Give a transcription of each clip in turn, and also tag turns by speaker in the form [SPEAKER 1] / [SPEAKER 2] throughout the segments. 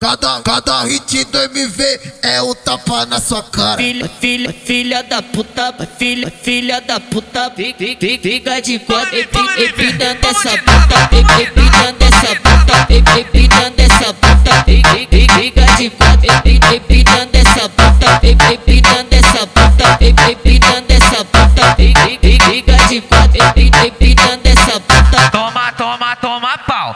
[SPEAKER 1] Cada hit do MV é um tapa na sua cara.
[SPEAKER 2] Filha da puta, filha da puta, fica de quatro, empinando essa puta, empinando essa puta, empinando essa puta, fica de quatro, empinando essa puta, empinando essa puta, empinando essa puta, fica de quatro, empinando essa puta.
[SPEAKER 3] Toma, toma, toma pau,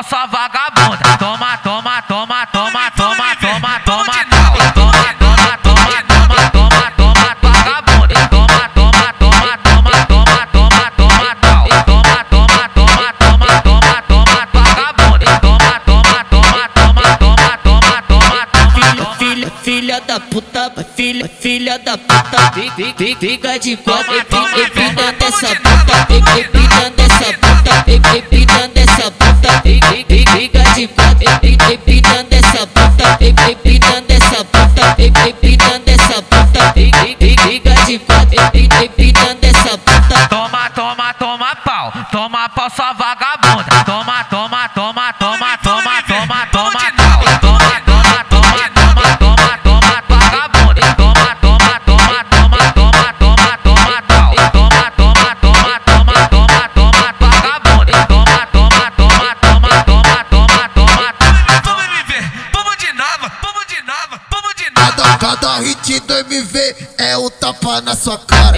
[SPEAKER 3] sua vagabunda. Toma, toma, toma, toma, toma, toma, toma pau. Toma, toma, toma, toma, toma, toma, vagabunda. Toma, toma, toma, toma, toma, toma, toma pau. Toma, toma, toma, toma, toma, toma, vagabunda. Toma, toma, toma, toma, toma, toma, toma, toma.
[SPEAKER 2] Filha da puta, filha da puta, fica de quatro, empinando essa puta, empinando essa puta, empinando essa puta, fica de quatro, empinando essa puta, empinando essa puta, empinando essa puta, fica de quatro, empinando essa puta.
[SPEAKER 3] Toma, toma, toma pau, sua vagabunda. Toma, toma, toma, toma, toma, toma, toma pau. Toma, toma, toma, toma, toma, toma, vagabunda. Toma, toma, toma, toma, toma, toma, toma pau. Toma, toma, toma, toma, toma, toma, vagabunda. Toma, toma, toma, toma, toma, toma, toma. Vamos MV, vamos de nova, vamos de nova, vamos de nova.
[SPEAKER 1] Cada hit do MV é um tapa na sua cara.